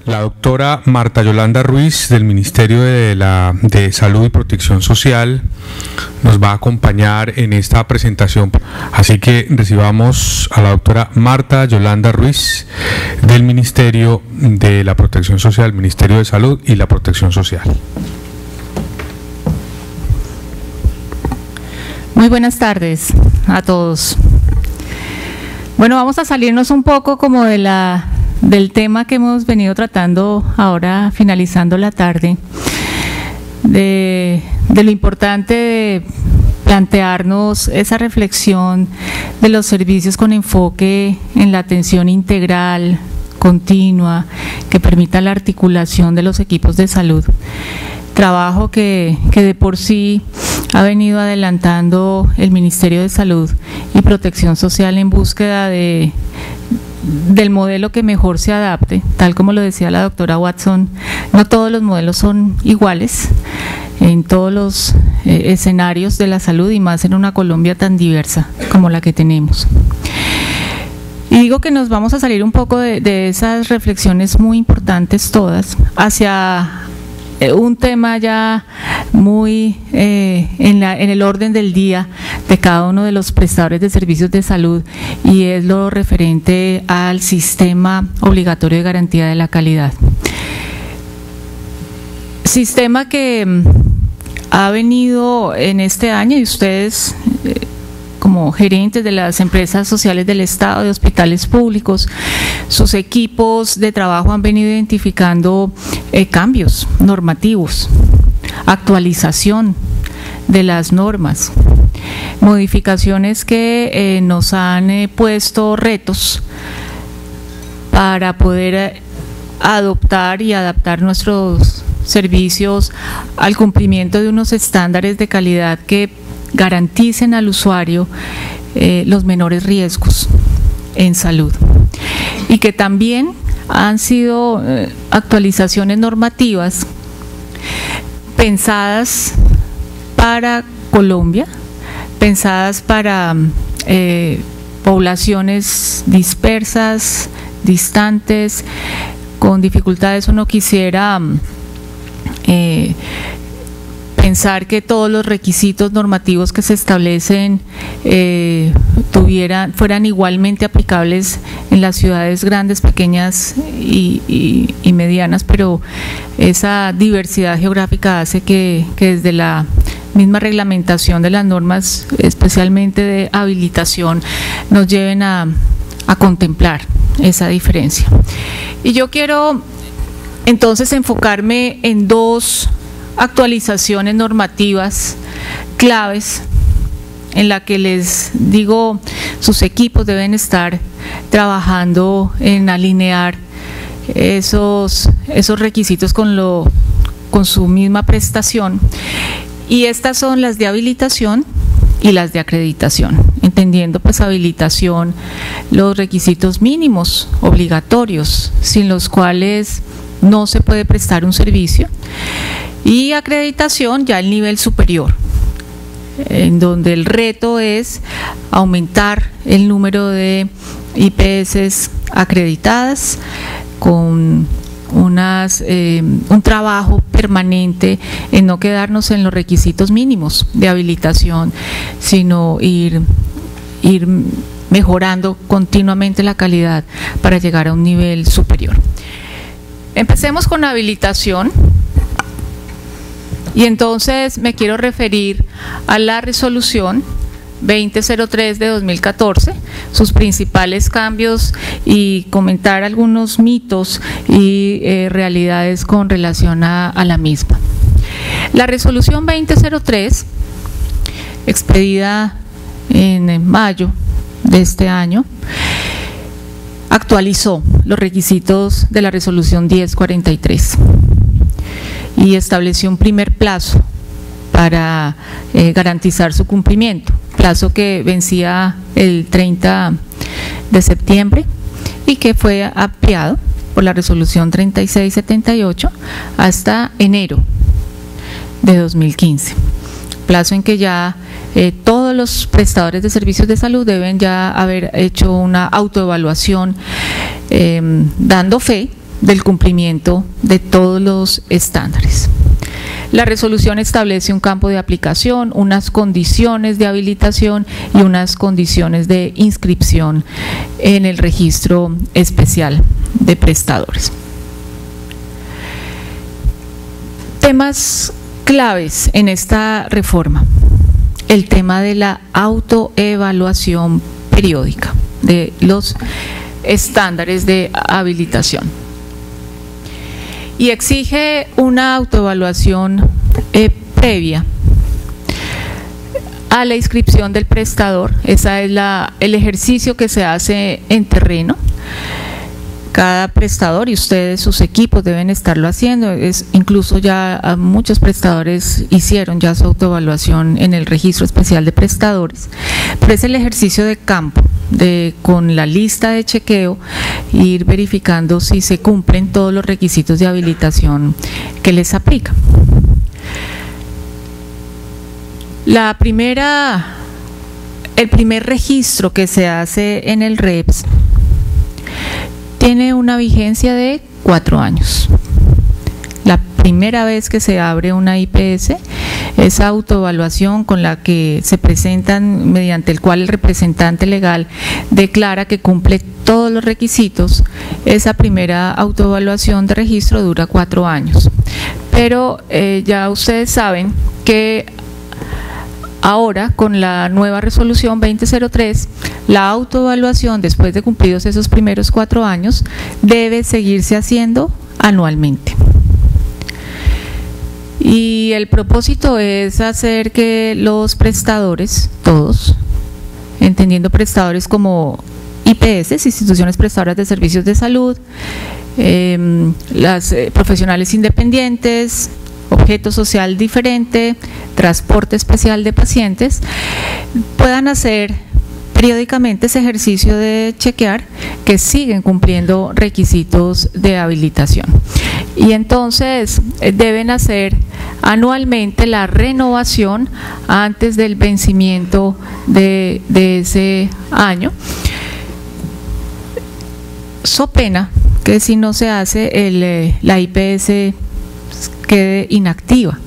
La doctora Marta Yolanda Ruiz del Ministerio de Salud y Protección Social nos va a acompañar en esta presentación. Así que recibamos a la doctora Marta Yolanda Ruiz del Ministerio de la Protección Social, Ministerio de Salud y la Protección Social. Muy buenas tardes a todos. Bueno, vamos a salirnos un poco como del tema que hemos venido tratando ahora finalizando la tarde, de lo importante de plantearnos esa reflexión de los servicios con enfoque en la atención integral, continua, que permita la articulación de los equipos de salud. Trabajo que de por sí ha venido adelantando el Ministerio de Salud y Protección Social en búsqueda del modelo que mejor se adapte. Tal como lo decía la doctora Watson, no todos los modelos son iguales en todos los escenarios de la salud y más en una Colombia tan diversa como la que tenemos. Y digo que nos vamos a salir un poco de esas reflexiones muy importantes todas hacia un tema ya muy en el orden del día de cada uno de los prestadores de servicios de salud, y es lo referente al sistema obligatorio de garantía de la calidad. Sistema que ha venido en este año, y ustedes como gerentes de las empresas sociales del Estado, de hospitales públicos, sus equipos de trabajo han venido identificando cambios normativos, actualización de las normas, modificaciones que nos han puesto retos para poder adoptar y adaptar nuestros servicios al cumplimiento de unos estándares de calidad que garanticen al usuario los menores riesgos en salud, y que también han sido actualizaciones normativas pensadas para Colombia, pensadas para poblaciones dispersas, distantes, con dificultades. Uno quisiera pensar que todos los requisitos normativos que se establecen fueran igualmente aplicables en las ciudades grandes, pequeñas y medianas, pero esa diversidad geográfica hace que desde la misma reglamentación de las normas, especialmente de habilitación, nos lleven a contemplar esa diferencia. Y yo quiero entonces enfocarme en dos actualizaciones normativas claves en la que les digo sus equipos deben estar trabajando en alinear esos requisitos con su misma prestación, y estas son las de habilitación y las de acreditación, entendiendo pues habilitación los requisitos mínimos obligatorios sin los cuales no se puede prestar un servicio, y acreditación ya el nivel superior, en donde el reto es aumentar el número de IPS acreditadas con un trabajo permanente en no quedarnos en los requisitos mínimos de habilitación, sino ir mejorando continuamente la calidad para llegar a un nivel superior. Empecemos con habilitación. Y entonces me quiero referir a la resolución 2003 de 2014, sus principales cambios, y comentar algunos mitos y realidades con relación a la misma. La resolución 2003, expedida en mayo de este año, actualizó los requisitos de la resolución 1043. Y estableció un primer plazo para garantizar su cumplimiento, plazo que vencía el 30 de septiembre y que fue ampliado por la resolución 3678 hasta enero de 2015, plazo en que ya todos los prestadores de servicios de salud deben ya haber hecho una autoevaluación dando fe del cumplimiento de todos los estándares. La resolución establece un campo de aplicación, unas condiciones de habilitación y unas condiciones de inscripción en el registro especial de prestadores. Temas claves en esta reforma: el tema de la autoevaluación periódica de los estándares de habilitación, y exige una autoevaluación previa a la inscripción del prestador. Ese es el ejercicio que se hace en terreno. Cada prestador, y ustedes, sus equipos, deben estarlo haciendo. Incluso ya muchos prestadores hicieron ya su autoevaluación en el registro especial de prestadores, pero es el ejercicio de campo, con la lista de chequeo, ir verificando si se cumplen todos los requisitos de habilitación que les aplica. El primer registro que se hace en el REPS tiene una vigencia de 4 años. La primera vez que se abre una IPS, esa autoevaluación con la que se presentan, mediante el cual el representante legal declara que cumple todos los requisitos, esa primera autoevaluación de registro dura 4 años. Pero ya ustedes saben que ahora, con la nueva resolución 2003, la autoevaluación, después de cumplidos esos primeros 4 años, debe seguirse haciendo anualmente. Y el propósito es hacer que los prestadores, todos, entendiendo prestadores como IPS, instituciones prestadoras de servicios de salud, las profesionales independientes, objeto social diferente, transporte especial de pacientes, puedan hacer periódicamente ese ejercicio de chequear que siguen cumpliendo requisitos de habilitación. Y entonces deben hacer anualmente la renovación antes del vencimiento de ese año, so pena que si no se hace la IPS quede inactiva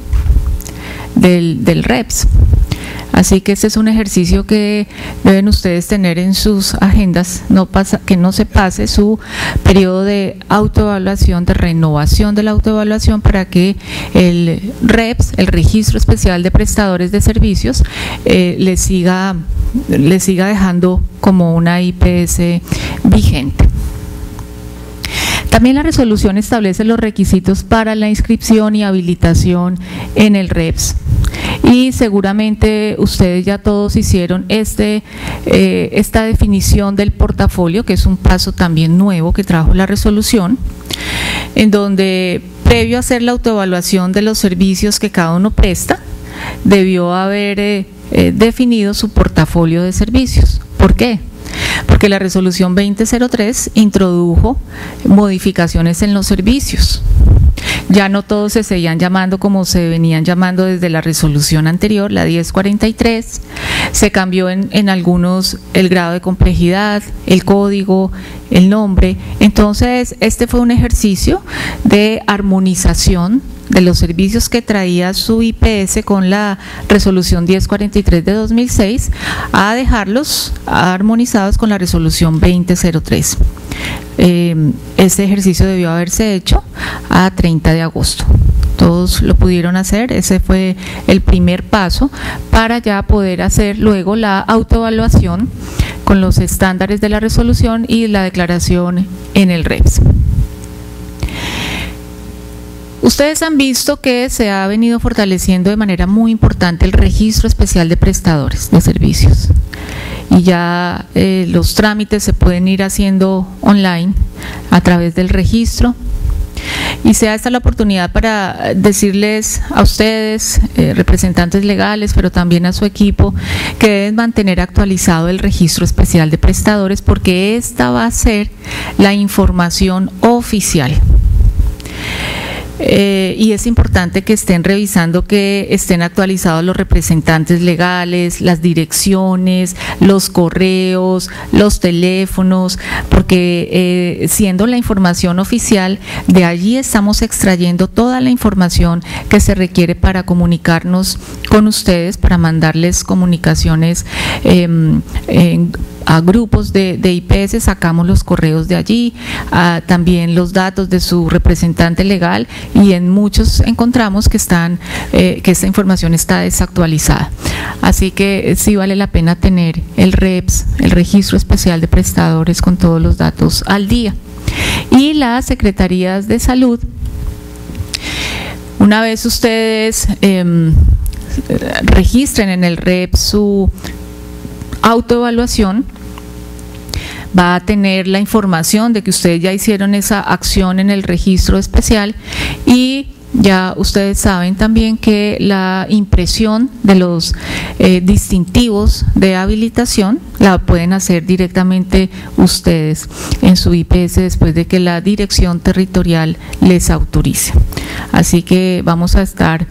del REPS. Así que este es un ejercicio que deben ustedes tener en sus agendas, que no se pase su periodo de autoevaluación, de renovación de la autoevaluación, para que el REPS, el Registro Especial de Prestadores de Servicios, le siga dejando como una IPS vigente. También la resolución establece los requisitos para la inscripción y habilitación en el REPS. Y seguramente ustedes ya todos hicieron esta definición del portafolio, que es un paso también nuevo que trajo la resolución, en donde, previo a hacer la autoevaluación de los servicios que cada uno presta, debió haber definido su portafolio de servicios. ¿Por qué? Porque la resolución 2003 introdujo modificaciones en los servicios. Ya no todos se seguían llamando como se venían llamando desde la resolución anterior, la 1043, se cambió en algunos el grado de complejidad, el código, el nombre. Entonces este fue un ejercicio de armonización de los servicios que traía su IPS con la resolución 1043 de 2006 a dejarlos armonizados con la resolución 2003. Este ejercicio debió haberse hecho a 30 de agosto. Todos lo pudieron hacer, ese fue el primer paso para ya poder hacer luego la autoevaluación con los estándares de la resolución y la declaración en el REPS. Ustedes han visto que se ha venido fortaleciendo de manera muy importante el Registro Especial de Prestadores de Servicios, y ya los trámites se pueden ir haciendo online a través del registro. Y sea esta la oportunidad para decirles a ustedes, representantes legales, pero también a su equipo, que deben mantener actualizado el Registro Especial de Prestadores, porque esta va a ser la información oficial. y es importante que estén revisando que estén actualizados los representantes legales, las direcciones, los correos, los teléfonos, porque siendo la información oficial, de allí estamos extrayendo toda la información que se requiere para comunicarnos con ustedes, para mandarles comunicaciones a grupos de IPS, sacamos los correos de allí, también los datos de su representante legal, y en muchos encontramos que esta información está desactualizada. Así que sí vale la pena tener el REPS, el Registro Especial de Prestadores, con todos los datos al día. Y las secretarías de salud, una vez ustedes registren en el REPS su autoevaluación, va a tener la información de que ustedes ya hicieron esa acción en el registro especial, y ya ustedes saben también que la impresión de los distintivos de habilitación la pueden hacer directamente ustedes en su IPS después de que la dirección territorial les autorice. Así que vamos a estar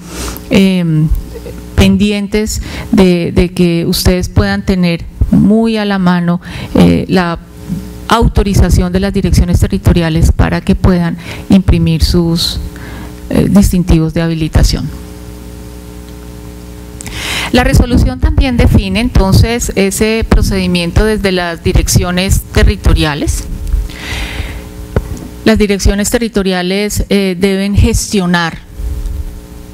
pendientes de que ustedes puedan tener muy a la mano la autorización de las direcciones territoriales para que puedan imprimir sus distintivos de habilitación. La resolución también define entonces ese procedimiento desde las direcciones territoriales. Las direcciones territoriales deben gestionar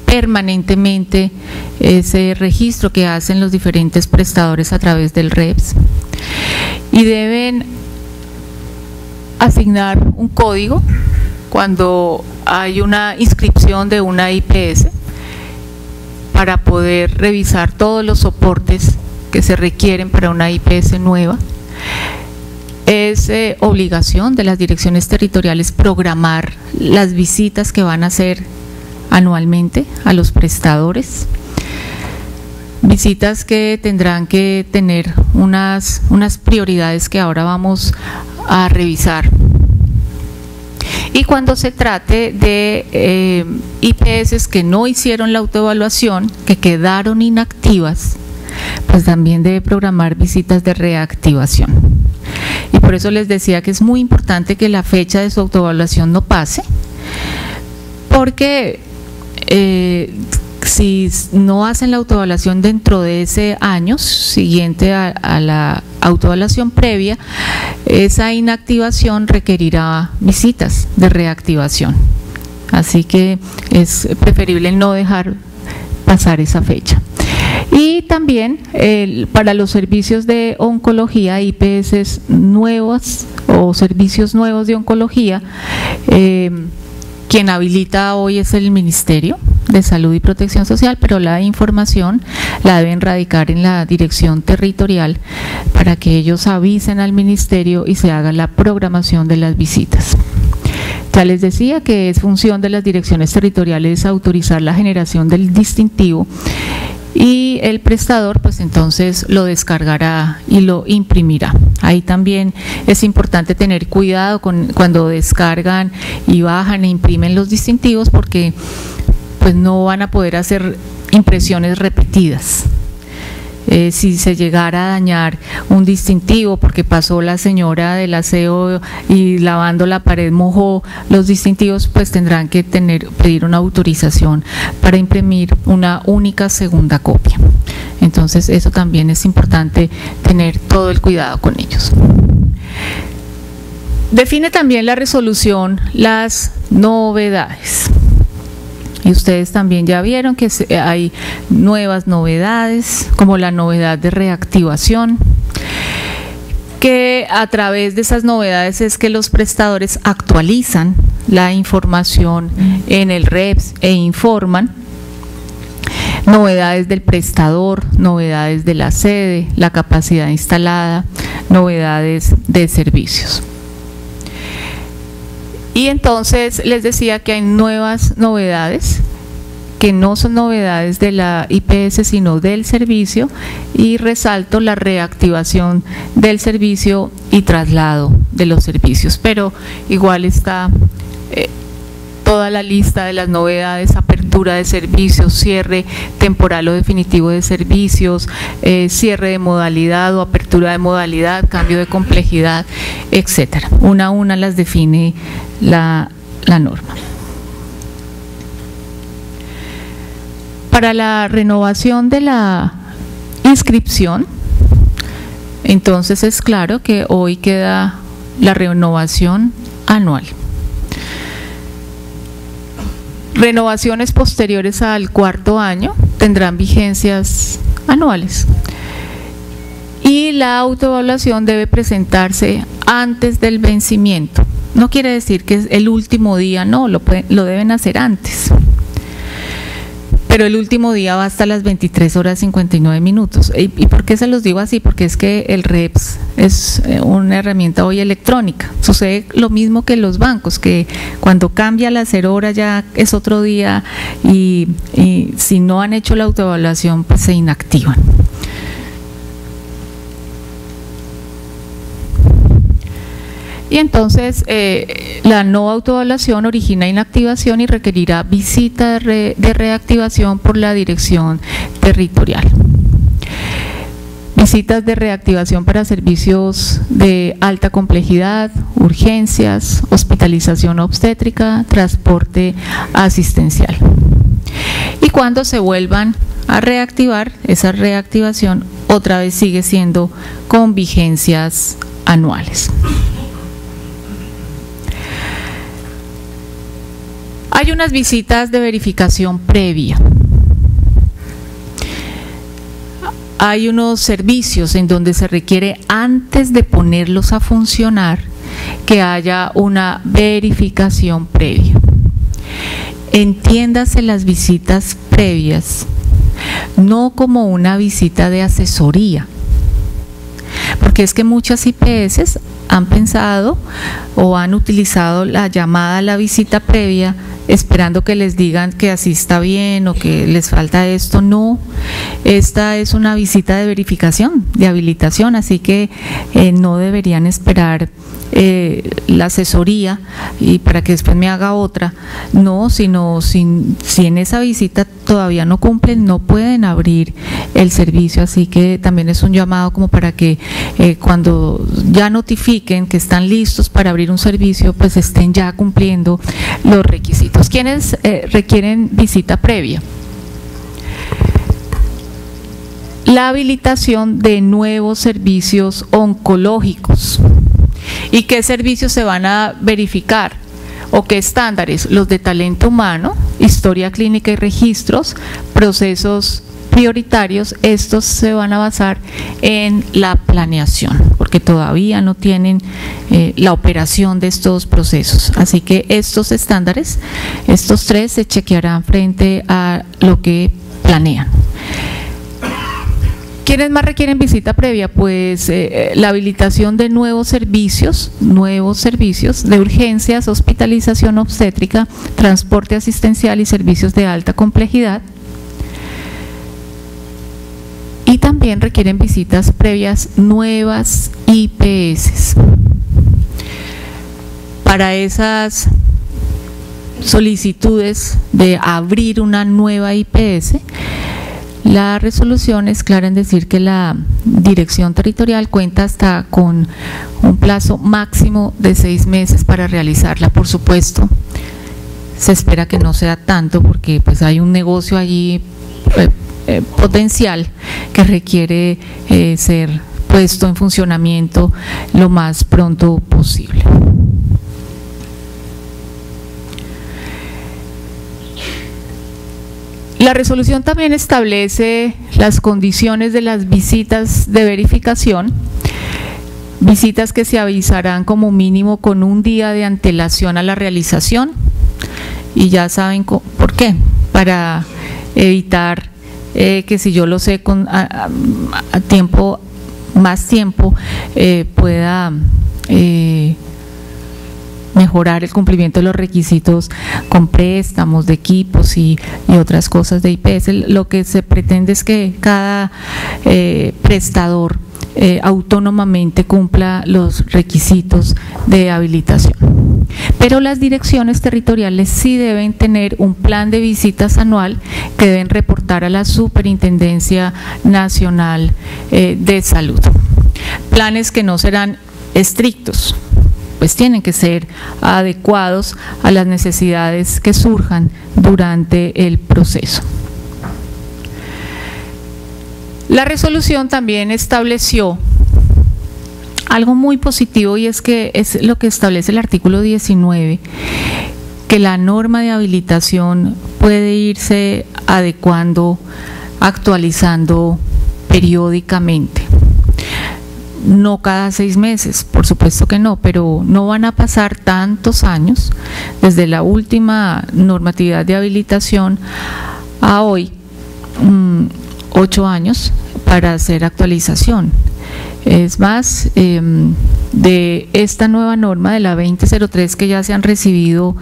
permanentemente ese registro que hacen los diferentes prestadores a través del REPS, y deben asignar un código cuando hay una inscripción de una IPS para poder revisar todos los soportes que se requieren para una IPS nueva. Es obligación de las direcciones territoriales programar las visitas que van a hacer anualmente a los prestadores, visitas que tendrán que tener unas prioridades que ahora vamos a revisar. Y cuando se trate de IPS que no hicieron la autoevaluación, que quedaron inactivas, pues también debe programar visitas de reactivación. Y por eso les decía que es muy importante que la fecha de su autoevaluación no pase, porque si no hacen la autoevaluación dentro de ese año siguiente a la autoevaluación previa, esa inactivación requerirá visitas de reactivación. Así que es preferible no dejar pasar esa fecha. Y también para los servicios de oncología, IPS nuevos o servicios nuevos de oncología, quien habilita hoy es el Ministerio de Salud y Protección Social, pero la información la deben radicar en la dirección territorial para que ellos avisen al Ministerio y se haga la programación de las visitas. Ya les decía que es función de las direcciones territoriales autorizar la generación del distintivo, y el prestador pues entonces lo descargará y lo imprimirá. Ahí también es importante tener cuidado cuando descargan y bajan e imprimen los distintivos, porque pues no van a poder hacer impresiones repetidas. Si se llegara a dañar un distintivo porque pasó la señora del aseo y lavando la pared mojó los distintivos, pues tendrán que pedir una autorización para imprimir una única segunda copia. Entonces eso también es importante tener todo el cuidado con ellos. Define también la resolución las novedades. Y ustedes también ya vieron que hay nuevas novedades, como la novedad de reactivación, que a través de esas novedades es que los prestadores actualizan la información en el REPS e informan novedades del prestador, novedades de la sede, la capacidad instalada, novedades de servicios. Y entonces les decía que hay nuevas novedades que no son novedades de la IPS sino del servicio, y resalto la reactivación del servicio y traslado de los servicios, pero igual está toda la lista de las novedades, apertura de servicios, cierre temporal o definitivo de servicios, cierre de modalidad o apertura de modalidad, cambio de complejidad, etcétera. Una a una las define la norma. Para la renovación de la inscripción, entonces es claro que hoy queda la renovación anual. Renovaciones posteriores al cuarto año tendrán vigencias anuales. Y la autoevaluación debe presentarse antes del vencimiento. No quiere decir que es el último día, no, lo deben hacer antes. Pero el último día va hasta las 23:59. ¿Y por qué se los digo así? Porque es que el REPS es una herramienta hoy electrónica. Sucede lo mismo que en los bancos, que cuando cambia la 0 hora ya es otro día y si no han hecho la autoevaluación pues se inactivan. Y entonces la no autoevaluación origina inactivación y requerirá visita de reactivación por la dirección territorial. Visitas de reactivación para servicios de alta complejidad, urgencias, hospitalización obstétrica, transporte asistencial. Y cuando se vuelvan a reactivar, esa reactivación otra vez sigue siendo con vigencias anuales. Hay unas visitas de verificación previa. Hay unos servicios en donde se requiere, antes de ponerlos a funcionar, que haya una verificación previa. Entiéndase las visitas previas no como una visita de asesoría, porque es que muchas IPS han pensado o han utilizado la llamada a la visita previa esperando que les digan que así está bien o que les falta esto. No, esta es una visita de verificación, de habilitación, así que no deberían esperar la asesoría y para que después me haga otra, no, sino si en esa visita todavía no cumplen, no pueden abrir el servicio, así que también es un llamado como para que cuando ya notifiquen que están listos para abrir un servicio, pues estén ya cumpliendo los requisitos. ¿Quiénes requieren visita previa? La habilitación de nuevos servicios oncológicos. ¿Y qué servicios se van a verificar? ¿O qué estándares? Los de talento humano, historia clínica y registros, procesos prioritarios. Estos se van a basar en la planeación, porque todavía no tienen la operación de estos procesos. Así que estos estándares, estos tres, se chequearán frente a lo que planean. ¿Quiénes más requieren visita previa? Pues la habilitación de nuevos servicios de urgencias, hospitalización obstétrica, transporte asistencial y servicios de alta complejidad. Y también requieren visitas previas nuevas IPS. Para esas solicitudes de abrir una nueva IPS, la resolución es clara en decir que la dirección territorial cuenta hasta con un plazo máximo de 6 meses para realizarla. Por supuesto, se espera que no sea tanto porque pues hay un negocio allí potencial que requiere ser puesto en funcionamiento lo más pronto posible. La resolución también establece las condiciones de las visitas de verificación, visitas que se avisarán como mínimo con un día de antelación a la realización, y ya saben por qué, para evitar que si yo lo sé con más tiempo pueda mejorar el cumplimiento de los requisitos con préstamos de equipos y otras cosas de IPS. Lo que se pretende es que cada prestador autónomamente cumpla los requisitos de habilitación. Pero las direcciones territoriales sí deben tener un plan de visitas anual que deben reportar a la Superintendencia Nacional de Salud. Planes que no serán estrictos, pues tienen que ser adecuados a las necesidades que surjan durante el proceso. La resolución también estableció algo muy positivo, y es que es lo que establece el artículo 19, que la norma de habilitación puede irse adecuando, actualizando periódicamente. No cada 6 meses, por supuesto que no, pero no van a pasar tantos años desde la última normatividad de habilitación a hoy, 8 años para hacer actualización. Es más, de esta nueva norma de la 2003, que ya se han recibido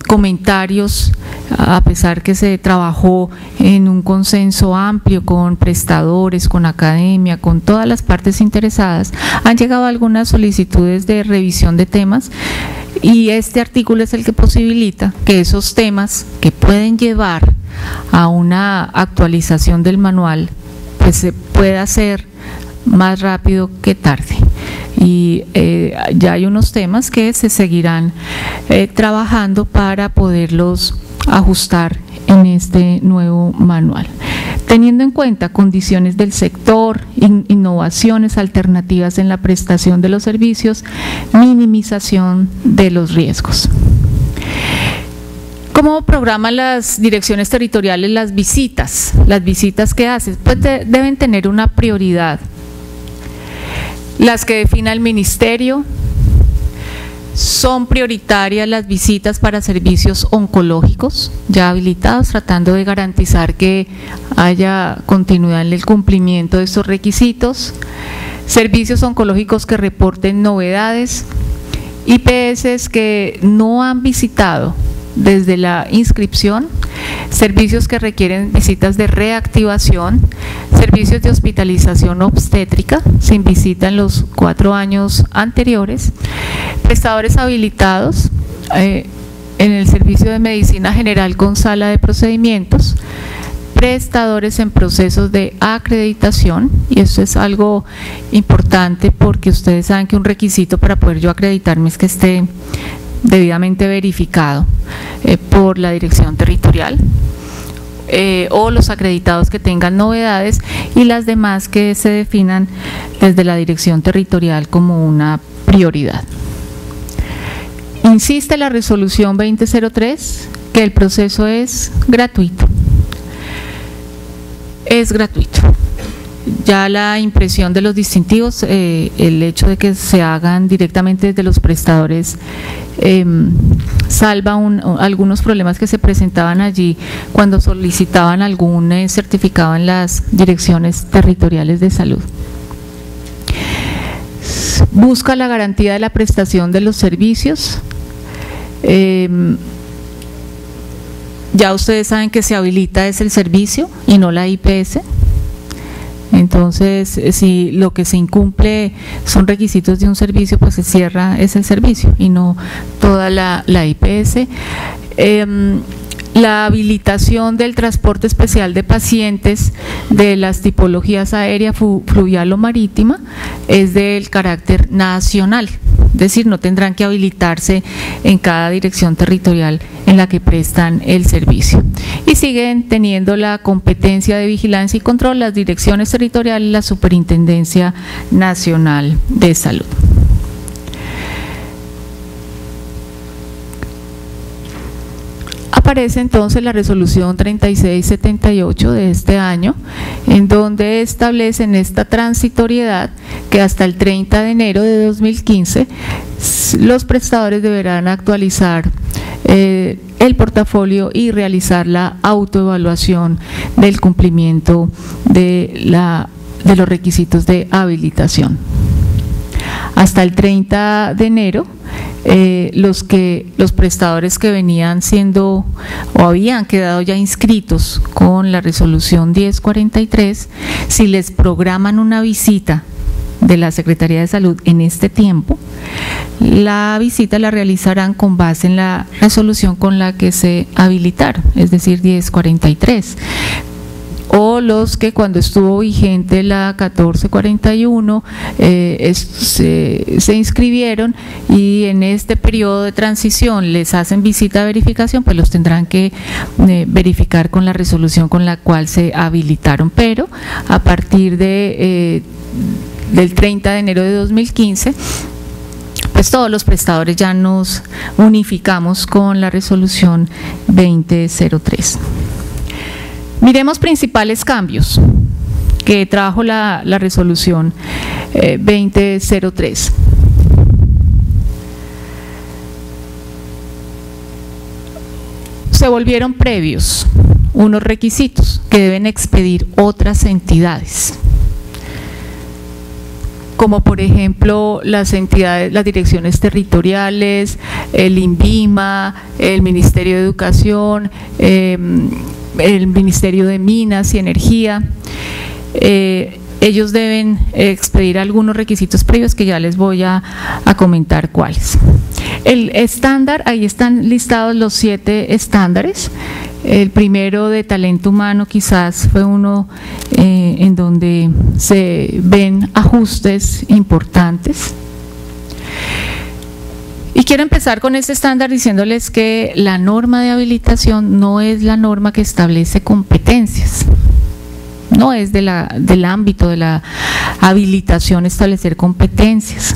comentarios, a pesar que se trabajó en un consenso amplio con prestadores, con academia, con todas las partes interesadas, han llegado algunas solicitudes de revisión de temas, y este artículo es el que posibilita que esos temas que pueden llevar a una actualización del manual, pues se pueda hacer más rápido que tarde. Y ya hay unos temas que se seguirán trabajando para poderlos ajustar en este nuevo manual, teniendo en cuenta condiciones del sector, innovaciones alternativas en la prestación de los servicios, minimización de los riesgos. ¿Cómo programan las direcciones territoriales las visitas? Las visitas que hacen, pues deben tener una prioridad. Las que defina el ministerio. Son prioritarias las visitas para servicios oncológicos ya habilitados, tratando de garantizar que haya continuidad en el cumplimiento de estos requisitos. Servicios oncológicos que reporten novedades. IPS que no han visitado desde la inscripción, servicios que requieren visitas de reactivación, servicios de hospitalización obstétrica sin visita en los 4 años anteriores, prestadores habilitados en el servicio de medicina general con sala de procedimientos, prestadores en procesos de acreditación, y esto es algo importante porque ustedes saben que un requisito para poder yo acreditarme es que esté debidamente verificado por la dirección territorial, o los acreditados que tengan novedades, y las demás que se definan desde la dirección territorial como una prioridad. Insiste la resolución 2003 que el proceso es gratuito. Es gratuito. Ya la impresión de los distintivos, el hecho de que se hagan directamente desde los prestadores, salva algunos problemas que se presentaban allí cuando solicitaban algún certificado en las direcciones territoriales de salud. Busca la garantía de la prestación de los servicios. Ya ustedes saben que se habilita es el servicio y no la IPS. Entonces, si lo que se incumple son requisitos de un servicio, pues se cierra ese servicio y no toda la IPS. La habilitación del transporte especial de pacientes de las tipologías aérea, fluvial o marítima es del carácter nacional, es decir, no tendrán que habilitarse en cada dirección territorial en la que prestan el servicio. Y siguen teniendo la competencia de vigilancia y control las direcciones territoriales, la Superintendencia Nacional de Salud. Aparece entonces la resolución 3678 de este año, en donde establecen esta transitoriedad que hasta el 30 de enero de 2015 los prestadores deberán actualizar el portafolio y realizar la autoevaluación del cumplimiento de los requisitos de habilitación. Hasta el 30 de enero, los prestadores que venían siendo o habían quedado ya inscritos con la resolución 1043, si les programan una visita de la Secretaría de Salud en este tiempo, la visita la realizarán con base en la resolución con la que se habilitaron, es decir, 1043. O los que cuando estuvo vigente la 1441 se inscribieron y en este periodo de transición les hacen visita de verificación, pues los tendrán que verificar con la resolución con la cual se habilitaron, pero a partir del 30 de enero de 2015, pues todos los prestadores ya nos unificamos con la resolución 2003. Miremos principales cambios que trajo la resolución 2003. Se volvieron previos unos requisitos que deben expedir otras entidades, como por ejemplo las entidades, las direcciones territoriales, el INVIMA, el Ministerio de Educación, el Ministerio de Minas y Energía. Ellos deben expedir algunos requisitos previos que ya les voy a comentar cuáles. El estándar, ahí están listados los 7 estándares. El primero de talento humano quizás fue uno en donde se ven ajustes importantes. Y quiero empezar con este estándar diciéndoles que la norma de habilitación no es la norma que establece competencias, no es del ámbito de la habilitación establecer competencias.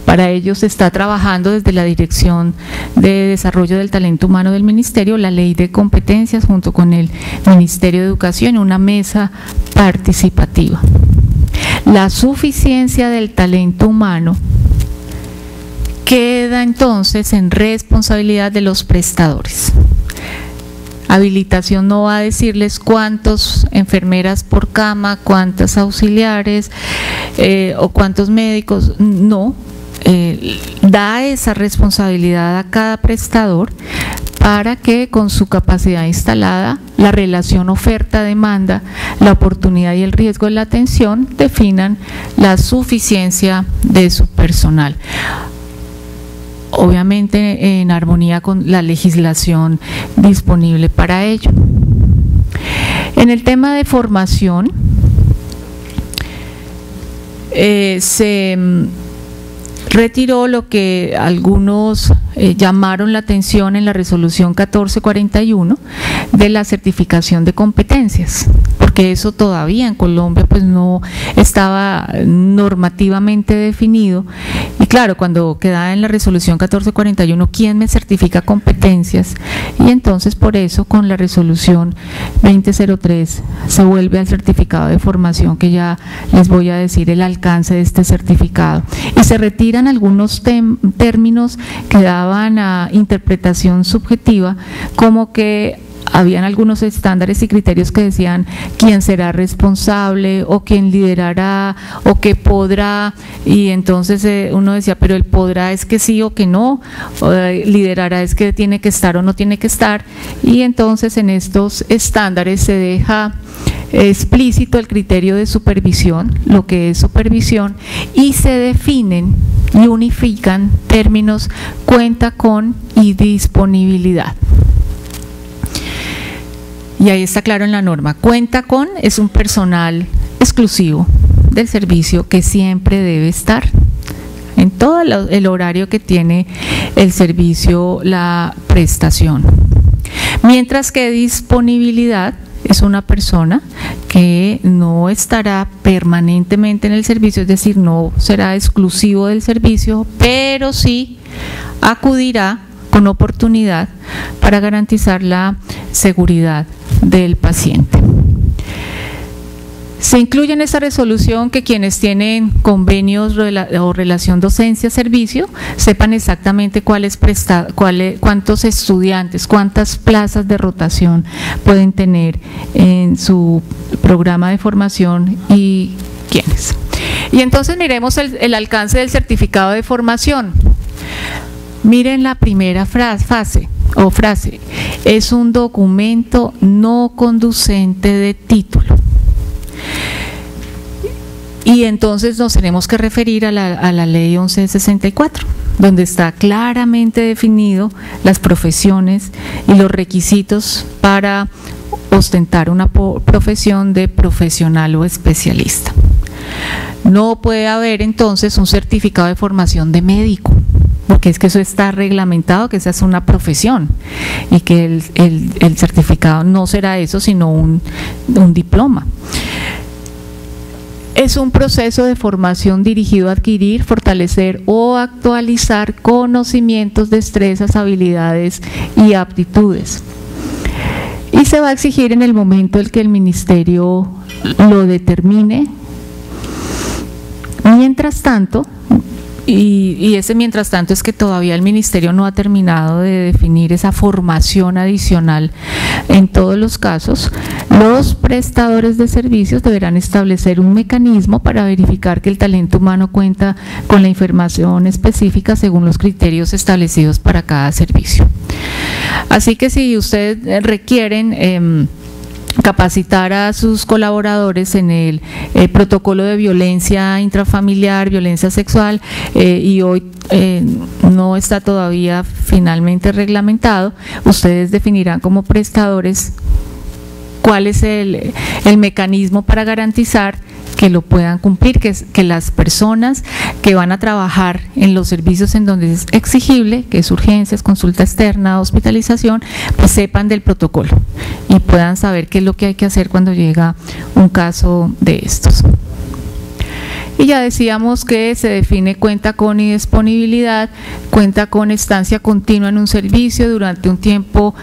Para ello se está trabajando desde la Dirección de Desarrollo del Talento Humano del Ministerio, la Ley de Competencias junto con el Ministerio de Educación, una mesa participativa. La suficiencia del talento humano queda entonces en responsabilidad de los prestadores. Habilitación no va a decirles cuántas enfermeras por cama, cuántas auxiliares o cuántos médicos, no, da esa responsabilidad a cada prestador para que con su capacidad instalada, la relación oferta-demanda, la oportunidad y el riesgo de la atención definan la suficiencia de su personal. Obviamente en armonía con la legislación disponible para ello. En el tema de formación, se retiró lo que algunos llamaron la atención en la resolución 1441 de la certificación de competencias, porque eso todavía en Colombia pues no estaba normativamente definido. Y claro, cuando queda en la resolución 1441, ¿quién me certifica competencias? Y entonces por eso con la resolución 2003 se vuelve al certificado de formación, que ya les voy a decir el alcance de este certificado. Y se retiran algunos términos que daban a interpretación subjetiva, como que habían algunos estándares y criterios que decían quién será responsable o quién liderará o qué podrá, y entonces uno decía, pero el podrá es que sí o que no, o liderará es que tiene que estar o no tiene que estar, y entonces en estos estándares se deja explícito el criterio de supervisión, lo que es supervisión, y se definen y unifican términos cuenta con y disponibilidad. Y ahí está claro en la norma, cuenta con es un personal exclusivo del servicio que siempre debe estar en todo el horario que tiene el servicio, la prestación. Mientras que disponibilidad es una persona que no estará permanentemente en el servicio, es decir, no será exclusivo del servicio, pero sí acudirá con oportunidad para garantizar la seguridad del paciente. Se incluye en esta resolución que quienes tienen convenios o relación docencia-servicio sepan exactamente cuántos estudiantes, cuántas plazas de rotación pueden tener en su programa de formación y quiénes. Y entonces miremos el alcance del certificado de formación. Miren la primera frase, es un documento no conducente de título. Y entonces nos tenemos que referir a la ley 1164, donde está claramente definido las profesiones y los requisitos para ostentar una profesión de profesional o especialista. No puede haber entonces un certificado de formación de médico, porque es que eso está reglamentado, que esa es una profesión y que el certificado no será eso, sino un diploma. Es un proceso de formación dirigido a adquirir, fortalecer o actualizar conocimientos, destrezas, habilidades y aptitudes. Y se va a exigir en el momento en que el ministerio lo determine. Mientras tanto, y ese mientras tanto es que todavía el ministerio no ha terminado de definir esa formación adicional en todos los casos, los prestadores de servicios deberán establecer un mecanismo para verificar que el talento humano cuenta con la información específica según los criterios establecidos para cada servicio. Así que si ustedes requieren capacitar a sus colaboradores en el protocolo de violencia intrafamiliar, violencia sexual, y hoy no está todavía finalmente reglamentado, ustedes definirán como prestadores cuál es el mecanismo para garantizar que lo puedan cumplir, que las personas que van a trabajar en los servicios en donde es exigible, que es urgencias, consulta externa, hospitalización, pues sepan del protocolo y puedan saber qué es lo que hay que hacer cuando llega un caso de estos. Y ya decíamos que se define cuenta con indisponibilidad, cuenta con estancia continua en un servicio durante el tiempo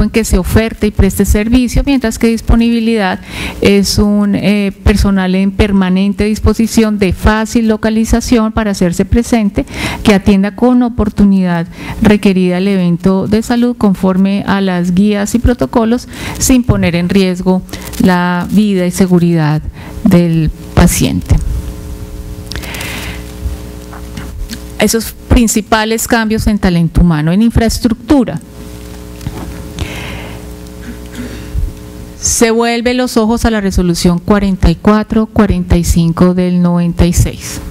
en que se oferta y preste servicio, mientras que disponibilidad es un personal en permanente disposición de fácil localización para hacerse presente, que atienda con oportunidad requerida el evento de salud conforme a las guías y protocolos, sin poner en riesgo la vida y seguridad del paciente. Esos principales cambios en talento humano. En infraestructura, se vuelve los ojos a la resolución 4445 del 96.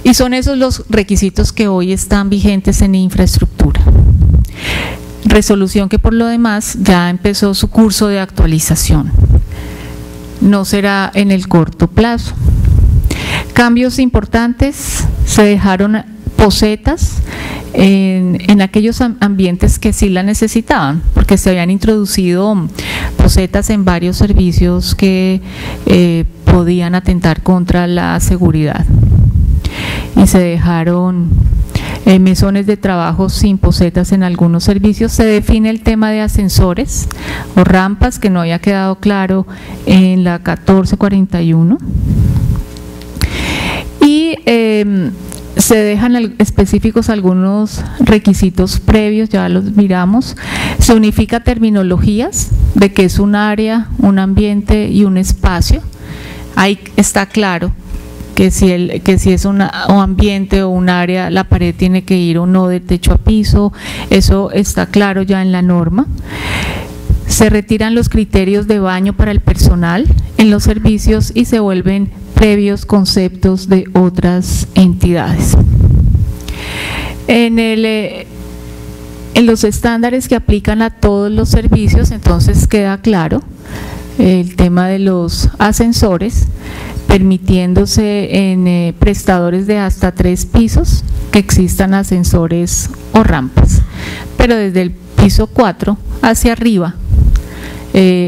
Y son esos los requisitos que hoy están vigentes en infraestructura. Resolución que por lo demás ya empezó su curso de actualización. No será en el corto plazo. Cambios importantes, se dejaron posetas en aquellos ambientes que sí la necesitaban, porque se habían introducido posetas en varios servicios que podían atentar contra la seguridad. Y se dejaron mesones de trabajo sin posetas en algunos servicios. Se define el tema de ascensores o rampas, que no había quedado claro en la 1441. Y se dejan específicos algunos requisitos previos, ya los miramos. Se unifica terminologías de qué es un área, un ambiente y un espacio. Ahí está claro que si es un ambiente o un área, la pared tiene que ir o no de techo a piso, eso está claro ya en la norma. Se retiran los criterios de baño para el personal en los servicios y se vuelven previos conceptos de otras entidades. En los estándares que aplican a todos los servicios, entonces queda claro el tema de los ascensores, permitiéndose en prestadores de hasta 3 pisos que existan ascensores o rampas, pero desde el piso 4 hacia arriba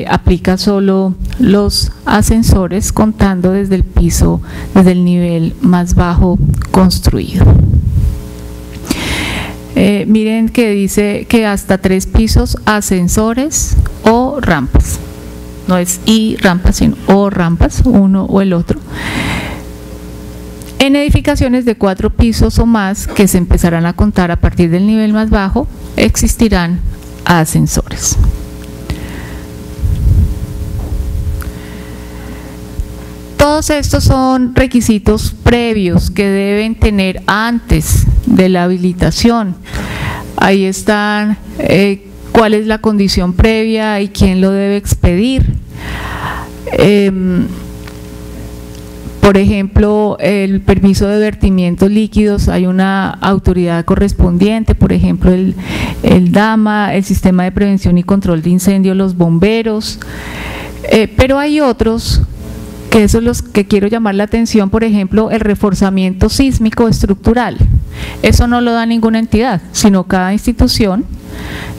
aplica solo los ascensores, contando desde el nivel más bajo construido. Miren que dice que hasta 3 pisos, ascensores o rampas. No es y rampas, sino o rampas, uno o el otro. En edificaciones de 4 pisos o más, que se empezarán a contar a partir del nivel más bajo, existirán ascensores. Todos estos son requisitos previos que deben tener antes de la habilitación. Ahí están cuál es la condición previa y quién lo debe expedir. Por ejemplo, el permiso de vertimientos líquidos, hay una autoridad correspondiente, por ejemplo, el DAMA, el Sistema de Prevención y Control de Incendios, los bomberos, pero hay otros que eso es los que quiero llamar la atención, por ejemplo, el reforzamiento sísmico estructural. Eso no lo da ninguna entidad, sino cada institución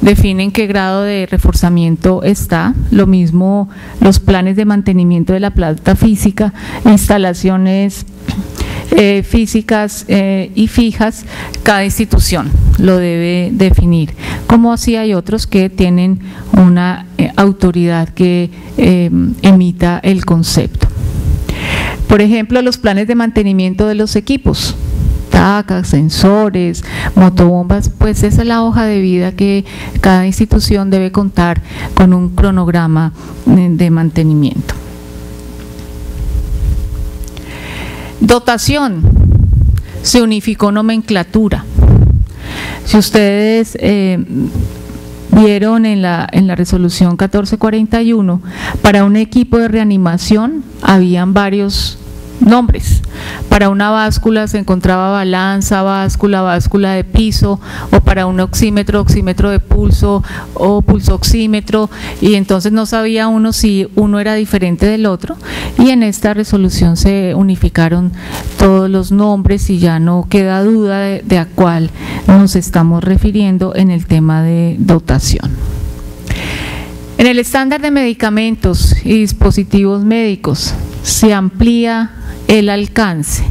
define en qué grado de reforzamiento está. Lo mismo los planes de mantenimiento de la planta física, instalaciones físicas y fijas, cada institución lo debe definir, como así hay otros que tienen una autoridad que emita el concepto. Por ejemplo, los planes de mantenimiento de los equipos, tacas, sensores, motobombas, pues esa es la hoja de vida que cada institución debe contar con un cronograma de mantenimiento. Dotación, se unificó nomenclatura. Si ustedes vieron en la resolución 1441, para un equipo de reanimación habían varios nombres. Para una báscula se encontraba balanza, báscula de piso, o para un oxímetro de pulso o pulsoxímetro, y entonces no sabía uno si uno era diferente del otro, y en esta resolución se unificaron todos los nombres y ya no queda duda de a cuál nos estamos refiriendo en el tema de dotación. En el estándar de medicamentos y dispositivos médicos se amplía el alcance.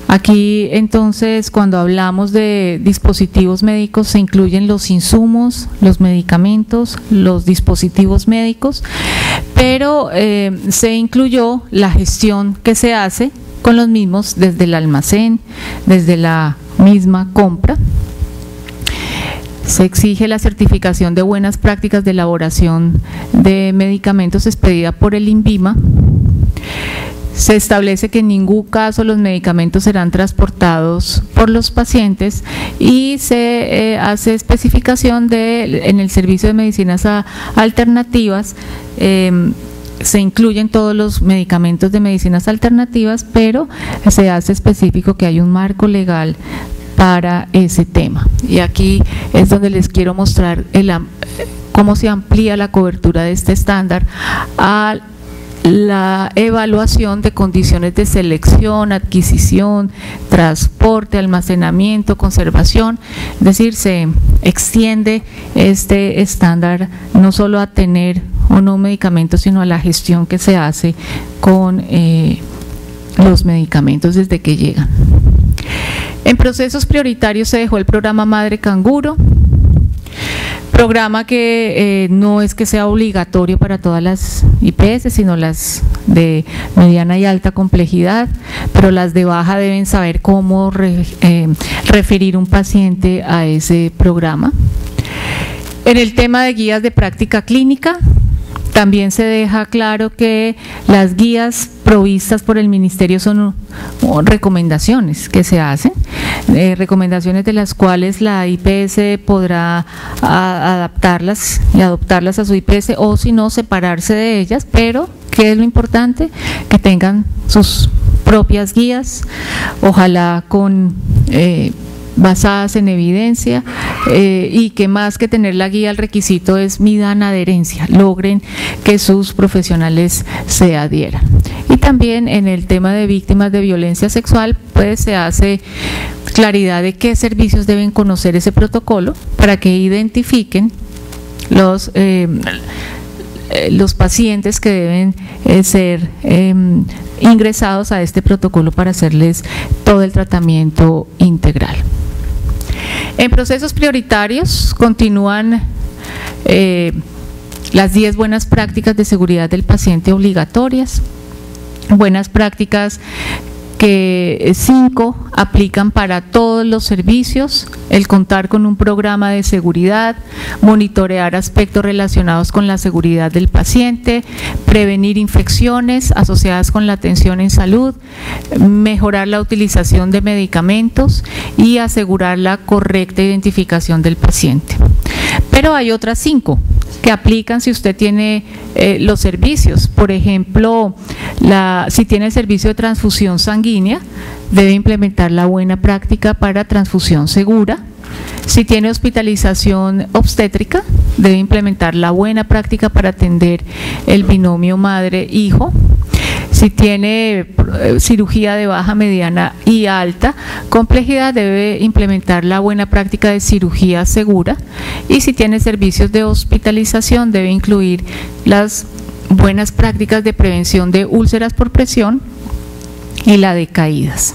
Aquí entonces, cuando hablamos de dispositivos médicos, se incluyen los insumos, los medicamentos, los dispositivos médicos, pero se incluyó la gestión que se hace con los mismos desde el almacén, desde la misma compra. Se exige la certificación de buenas prácticas de elaboración de medicamentos expedida por el INVIMA. Se establece que en ningún caso los medicamentos serán transportados por los pacientes, y se hace especificación en el servicio de medicinas alternativas. Se incluyen todos los medicamentos de medicinas alternativas, pero se hace específico que hay un marco legal para ese tema. Y aquí es donde les quiero mostrar cómo se amplía la cobertura de este estándar a la evaluación de condiciones de selección, adquisición, transporte, almacenamiento, conservación. Es decir, se extiende este estándar no solo a tener o no medicamentos, sino a la gestión que se hace con los medicamentos desde que llegan. En procesos prioritarios se dejó el programa Madre Canguro, programa que no es que sea obligatorio para todas las IPS, sino las de mediana y alta complejidad, pero las de baja deben saber cómo referir un paciente a ese programa. En el tema de guías de práctica clínica, también se deja claro que las guías provistas por el Ministerio son recomendaciones que se hacen, recomendaciones de las cuales la IPS podrá adaptarlas y adoptarlas a su IPS, o si no, separarse de ellas, pero ¿qué es lo importante? Que tengan sus propias guías, ojalá basadas en evidencia, y que más que tener la guía, el requisito es midan adherencia, logren que sus profesionales se adhieran. Y también en el tema de víctimas de violencia sexual, pues se hace claridad de qué servicios deben conocer ese protocolo para que identifiquen los pacientes que deben ser ingresados a este protocolo para hacerles todo el tratamiento integral. En procesos prioritarios continúan las 10 buenas prácticas de seguridad del paciente obligatorias, buenas prácticas que 5 aplican para todos los servicios: el contar con un programa de seguridad, monitorear aspectos relacionados con la seguridad del paciente, prevenir infecciones asociadas con la atención en salud, mejorar la utilización de medicamentos y asegurar la correcta identificación del paciente. pero hay otras 5 que aplican si usted tiene los servicios. Por ejemplo, si tiene el servicio de transfusión sanguínea, debe implementar la buena práctica para transfusión segura. Si tiene hospitalización obstétrica, debe implementar la buena práctica para atender el binomio madre-hijo. Si tiene cirugía de baja, mediana y alta complejidad, debe implementar la buena práctica de cirugía segura. Y si tiene servicios de hospitalización, debe incluir las buenas prácticas de prevención de úlceras por presión y la de caídas.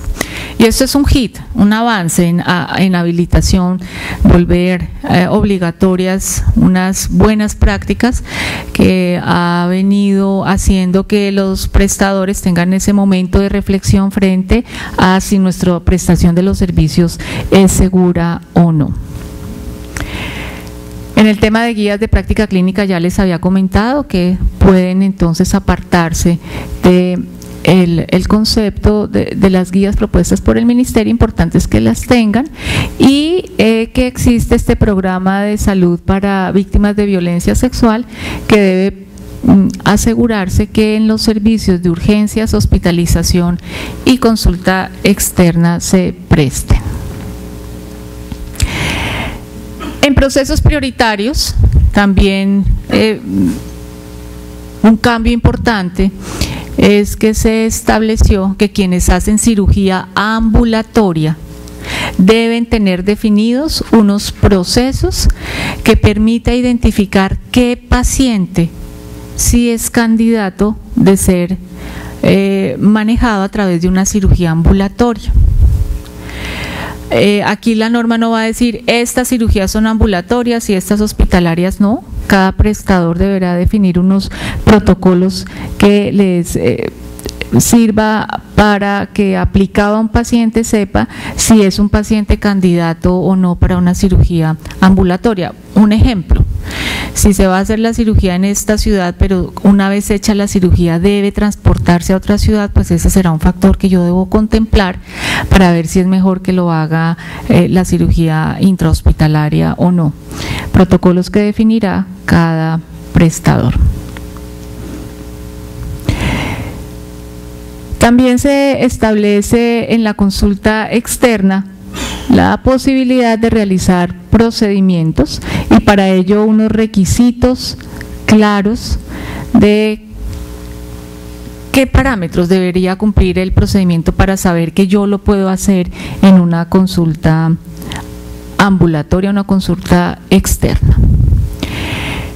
Y esto es un hit, un avance en habilitación, volver obligatorias unas buenas prácticas que ha venido haciendo que los prestadores tengan ese momento de reflexión frente a si nuestra prestación de los servicios es segura o no. En el tema de guías de práctica clínica ya les había comentado que pueden entonces apartarse de el concepto de las guías propuestas por el Ministerio. Importante es que las tengan, y que existe este programa de salud para víctimas de violencia sexual que debe asegurarse que en los servicios de urgencias, hospitalización y consulta externa se presten. En procesos prioritarios, también un cambio importante es que se estableció que quienes hacen cirugía ambulatoria deben tener definidos unos procesos que permita identificar qué paciente sí es candidato de ser manejado a través de una cirugía ambulatoria. Aquí la norma no va a decir estas cirugías son ambulatorias y estas hospitalarias no. Cada prestador deberá definir unos protocolos que les sirva para que, aplicado a un paciente, sepa si es un paciente candidato o no para una cirugía ambulatoria. Un ejemplo: si se va a hacer la cirugía en esta ciudad, pero una vez hecha la cirugía debe transportarse a otra ciudad, pues ese será un factor que yo debo contemplar para ver si es mejor que lo haga la cirugía intrahospitalaria o no. Protocolos que definirá cada prestador. También se establece en la consulta externa la posibilidad de realizar procedimientos, y para ello unos requisitos claros de qué parámetros debería cumplir el procedimiento para saber que yo lo puedo hacer en una consulta ambulatoria, una consulta externa.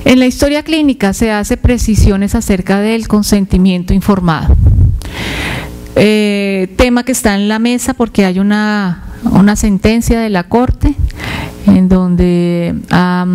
En la historia clínica se hace precisiones acerca del consentimiento informado. Tema que está en la mesa porque hay una sentencia de la Corte en donde ha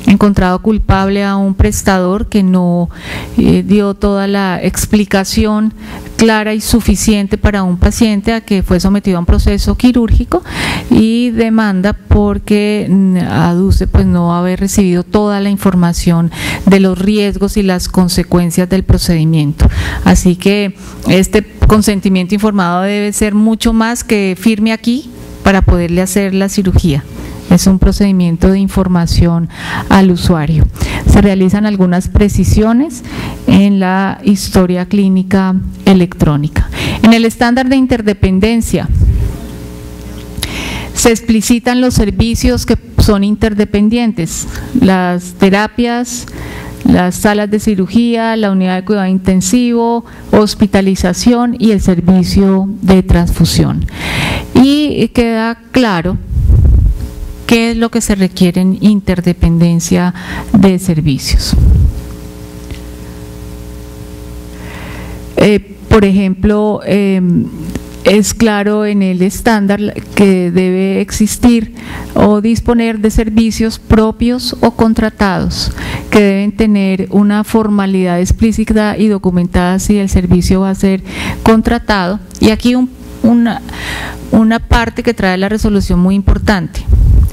encontrado culpable a un prestador que no dio toda la explicación clara y suficiente para un paciente a que fue sometido a un proceso quirúrgico, y demanda porque aduce pues no haber recibido toda la información de los riesgos y las consecuencias del procedimiento. Así que este consentimiento informado debe ser mucho más que firme aquí para poderle hacer la cirugía. Es un procedimiento de información al usuario. Se realizan algunas precisiones en la historia clínica electrónica. En el estándar de interdependencia se explicitan los servicios que son interdependientes: las terapias, las salas de cirugía, la unidad de cuidado intensivo, hospitalización y el servicio de transfusión. Y queda claro qué es lo que se requiere en interdependencia de servicios. Por ejemplo, es claro en el estándar que debe existir o disponer de servicios propios o contratados, que deben tener una formalidad explícita y documentada si el servicio va a ser contratado. Y aquí una parte que trae la resolución muy importante: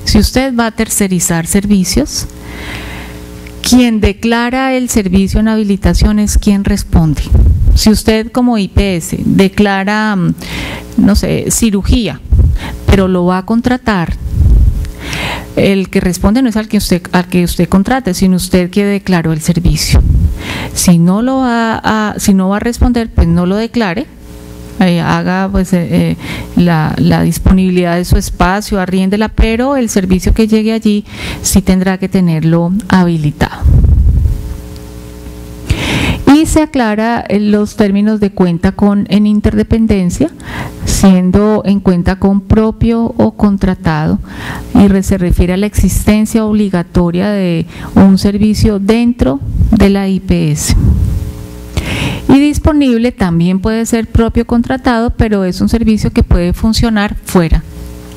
si usted va a tercerizar servicios, quien declara el servicio en habilitación es quien responde. Si usted como IPS declara, no sé, cirugía, pero lo va a contratar, el que responde no es al que usted contrate, sino usted que declaró el servicio. Si no va a responder, pues no lo declare. Haga pues la disponibilidad de su espacio, arriéndela, pero el servicio que llegue allí sí tendrá que tenerlo habilitado. Y se aclara los términos de cuenta con en interdependencia, siendo en cuenta con propio o contratado, y se refiere a la existencia obligatoria de un servicio dentro de la IPS. Y disponible también puede ser propio contratado, pero es un servicio que puede funcionar fuera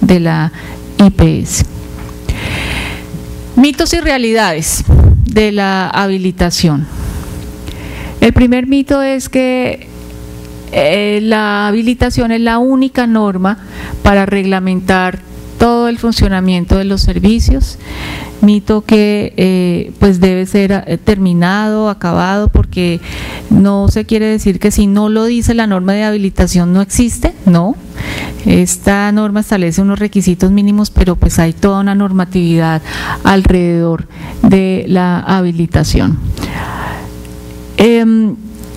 de la IPS. Mitos y realidades de la habilitación. El primer mito es que la habilitación es la única norma para reglamentar todo el funcionamiento de los servicios. Mito que pues debe ser terminado, acabado, porque no se quiere decir que si no lo dice la norma de habilitación no existe, no. Esta norma establece unos requisitos mínimos, pero pues hay toda una normatividad alrededor de la habilitación.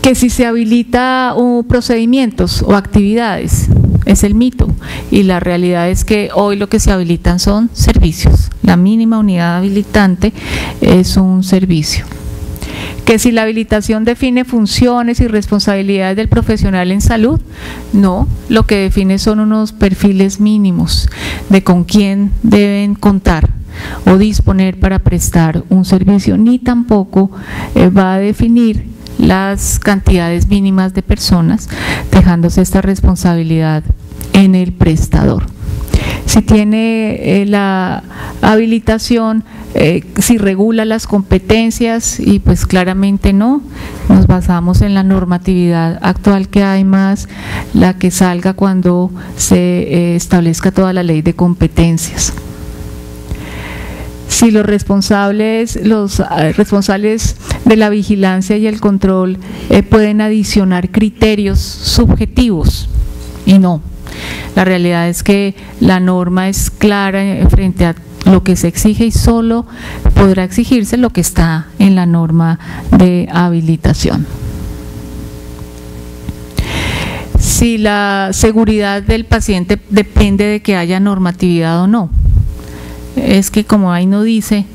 Que si se habilita procedimientos o actividades, es el mito, y la realidad es que hoy lo que se habilitan son servicios. La mínima unidad habilitante es un servicio. Que si la habilitación define funciones y responsabilidades del profesional en salud, no, lo que define son unos perfiles mínimos de con quién deben contar o disponer para prestar un servicio, ni tampoco va a definir las cantidades mínimas de personas, dejándose esta responsabilidad en el prestador. Si tiene la habilitación, si regula las competencias, y pues claramente no, nos basamos en la normatividad actual que hay, más la que salga cuando se establezca toda la ley de competencias. Si los responsables de la vigilancia y el control pueden adicionar criterios subjetivos, y no. La realidad es que la norma es clara frente a lo que se exige y solo podrá exigirse lo que está en la norma de habilitación. Si la seguridad del paciente depende de que haya normatividad o no. Es que como ahí no dice,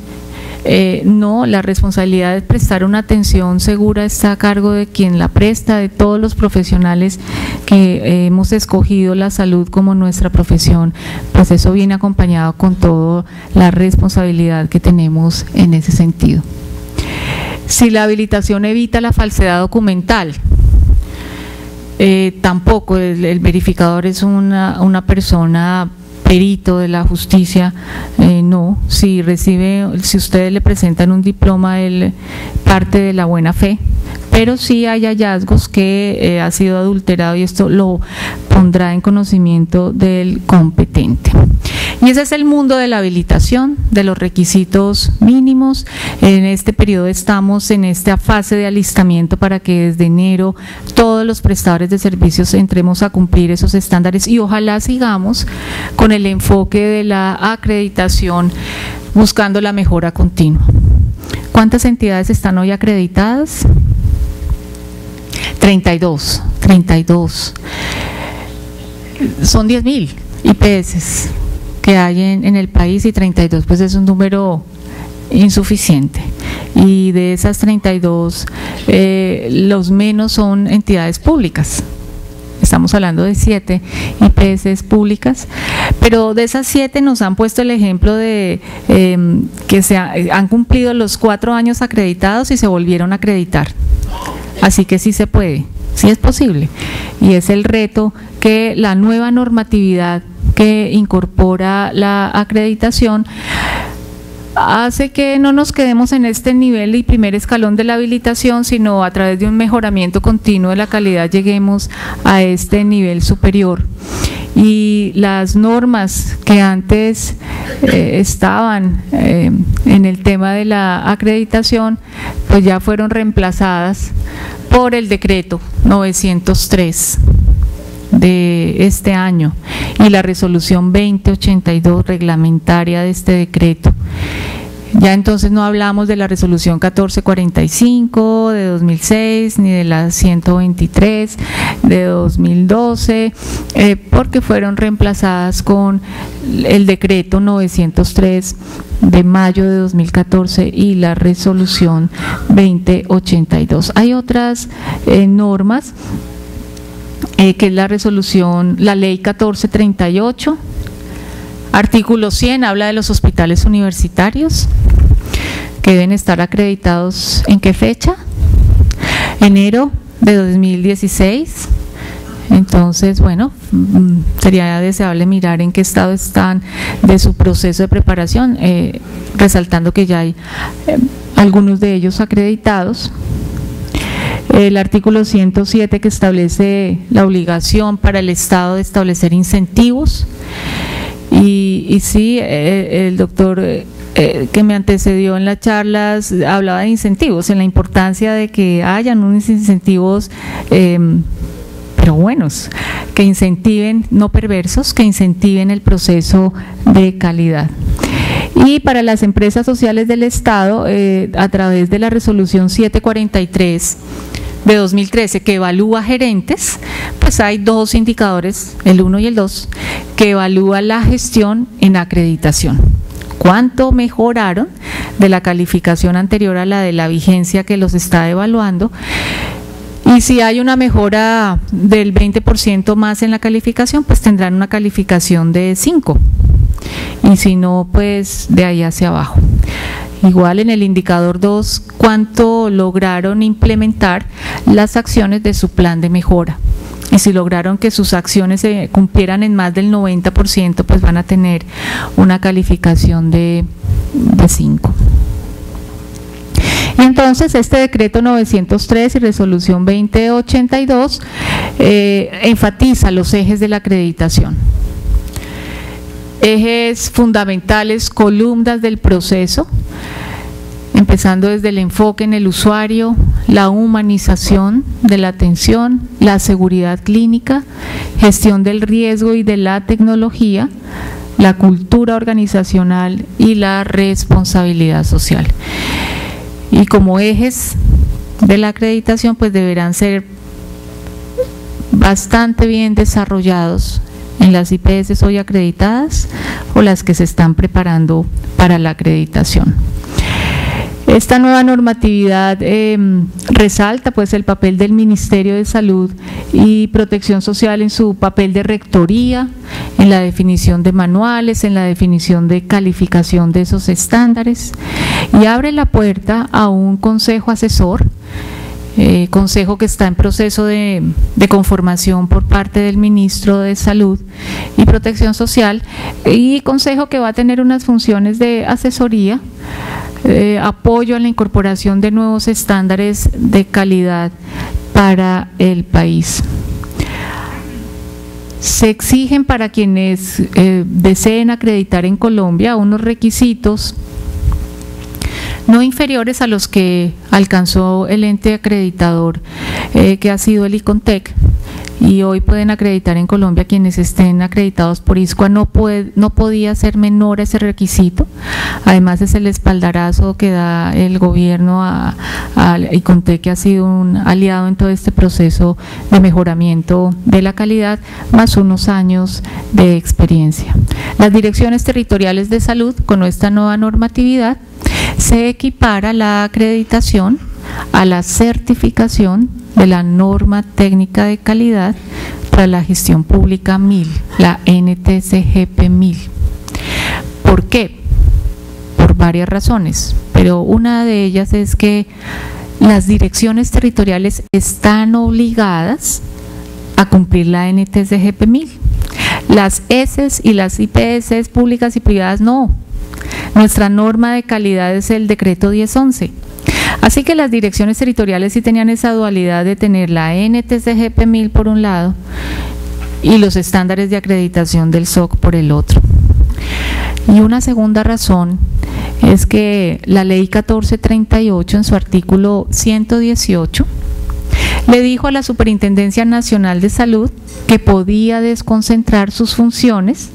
no, la responsabilidad de prestar una atención segura está a cargo de quien la presta, de todos los profesionales que hemos escogido la salud como nuestra profesión, pues eso viene acompañado con toda la responsabilidad que tenemos en ese sentido. Si la habilitación evita la falsedad documental, tampoco, el verificador es una persona perito de la justicia, no. Si ustedes le presentan un diploma, él parte de la buena fe, pero sí hay hallazgos que ha sido adulterado, y esto lo pondrá en conocimiento del competente. Y ese es el mundo de la habilitación, de los requisitos mínimos. En este periodo estamos en esta fase de alistamiento para que desde enero todos los prestadores de servicios entremos a cumplir esos estándares, y ojalá sigamos con el enfoque de la acreditación buscando la mejora continua. ¿Cuántas entidades están hoy acreditadas? 32. Son 10.000 IPS que hay en el país, y 32 pues es un número insuficiente, y de esas 32 los menos son entidades públicas. Estamos hablando de 7 IPS públicas, pero de esas 7 nos han puesto el ejemplo de que han cumplido los 4 años acreditados y se volvieron a acreditar. Así que sí se puede, sí es posible, y es el reto que la nueva normatividad que incorpora la acreditación hace que no nos quedemos en este nivel y primer escalón de la habilitación, sino a través de un mejoramiento continuo de la calidad lleguemos a este nivel superior. Y las normas que antes estaban en el tema de la acreditación, pues ya fueron reemplazadas por el decreto 903. de este año y la resolución 2082 reglamentaria de este decreto. Ya entonces no hablamos de la resolución 1445 de 2006 ni de la 123 de 2012, porque fueron reemplazadas con el decreto 903 de mayo de 2014 y la resolución 2082. Hay otras normas, que es la resolución, la ley 1438. Artículo 100 habla de los hospitales universitarios que deben estar acreditados. ¿En qué fecha? Enero de 2016. Entonces, bueno, sería deseable mirar en qué estado están de su proceso de preparación, resaltando que ya hay algunos de ellos acreditados. El artículo 107 que establece la obligación para el Estado de establecer incentivos. Y sí, el doctor que me antecedió en las charlas hablaba de incentivos, en la importancia de que hayan unos incentivos pero buenos, que incentiven, no perversos, que incentiven el proceso de calidad. Y para las empresas sociales del Estado, a través de la resolución 743 de 2013 que evalúa gerentes, pues hay dos indicadores, el 1 y el 2, que evalúan la gestión en acreditación. ¿Cuánto mejoraron de la calificación anterior a la de la vigencia que los está evaluando? Y si hay una mejora del 20% más en la calificación, pues tendrán una calificación de 5. Y si no, pues de ahí hacia abajo. Igual en el indicador 2, cuánto lograron implementar las acciones de su plan de mejora. Y si lograron que sus acciones se cumplieran en más del 90%, pues van a tener una calificación de 5. Y entonces este decreto 903 y resolución 2082 enfatiza los ejes de la acreditación. Ejes fundamentales, columnas del proceso, empezando desde el enfoque en el usuario, la humanización de la atención, la seguridad clínica, gestión del riesgo y de la tecnología, la cultura organizacional y la responsabilidad social. Y como ejes de la acreditación, pues deberán ser bastante bien desarrollados en las IPS hoy acreditadas o las que se están preparando para la acreditación. Esta nueva normatividad resalta pues el papel del Ministerio de Salud y Protección Social en su papel de rectoría, en la definición de manuales, en la definición de calificación de esos estándares, y abre la puerta a un consejo asesor, consejo que está en proceso de conformación por parte del Ministro de Salud y Protección Social, y consejo que va a tener unas funciones de asesoría, apoyo a la incorporación de nuevos estándares de calidad para el país. Se exigen para quienes deseen acreditar en Colombia unos requisitos no inferiores a los que alcanzó el ente acreditador que ha sido el ICONTEC, y hoy pueden acreditar en Colombia quienes estén acreditados por ISCUA. No podía ser menor ese requisito. Además es el espaldarazo que da el gobierno al ICONTEC, que ha sido un aliado en todo este proceso de mejoramiento de la calidad, más unos años de experiencia. Las direcciones territoriales de salud, con esta nueva normatividad, se equipara la acreditación a la certificación de la norma técnica de calidad para la gestión pública 1000, la NTCGP 1000. ¿Por qué? Por varias razones, pero una de ellas es que las direcciones territoriales están obligadas a cumplir la NTCGP 1000. Las ESES y las IPS públicas y privadas no. Nuestra norma de calidad es el decreto 1011. Así que las direcciones territoriales sí tenían esa dualidad de tener la NTCGP 1000 por un lado y los estándares de acreditación del SOC por el otro. Y una segunda razón es que la ley 1438 en su artículo 118 le dijo a la Superintendencia Nacional de Salud que podía desconcentrar sus funciones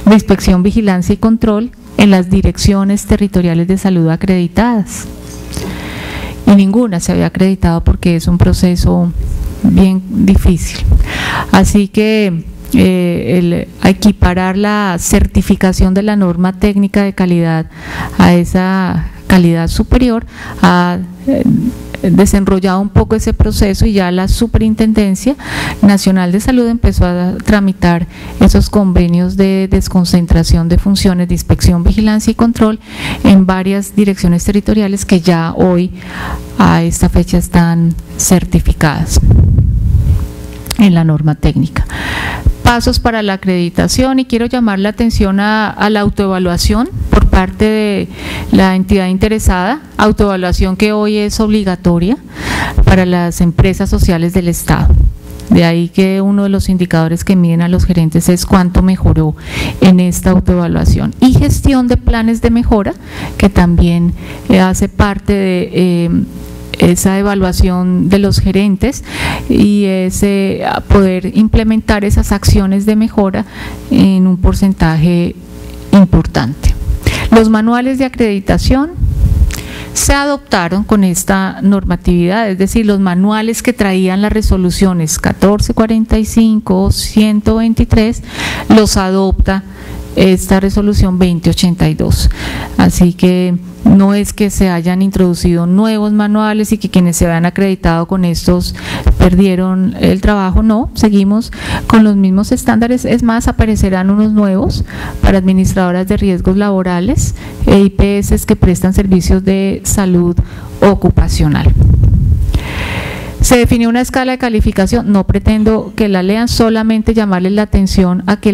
de inspección, vigilancia y control en las direcciones territoriales de salud acreditadas. Y ninguna se había acreditado porque es un proceso bien difícil. Así que a equiparar la certificación de la norma técnica de calidad a esa calidad superior ha desenrollado un poco ese proceso, y ya la Superintendencia Nacional de Salud empezó a tramitar esos convenios de desconcentración de funciones de inspección, vigilancia y control en varias direcciones territoriales que ya hoy a esta fecha están certificadas en la norma técnica. Pasos para la acreditación, y quiero llamar la atención a la autoevaluación por parte de la entidad interesada, autoevaluación que hoy es obligatoria para las empresas sociales del Estado. De ahí que uno de los indicadores que miden a los gerentes es cuánto mejoró en esta autoevaluación. Y gestión de planes de mejora, que también hace parte de esa evaluación de los gerentes, y es poder implementar esas acciones de mejora en un porcentaje importante. Los manuales de acreditación se adoptaron con esta normatividad, es decir, los manuales que traían las resoluciones 1445, 123, los adopta esta resolución 2082. Así que no es que se hayan introducido nuevos manuales y que quienes se habían acreditado con estos perdieron el trabajo, no, seguimos con los mismos estándares. Es más, aparecerán unos nuevos para administradoras de riesgos laborales e IPS que prestan servicios de salud ocupacional. Se definió una escala de calificación, no pretendo que la lean, solamente llamarles la atención a que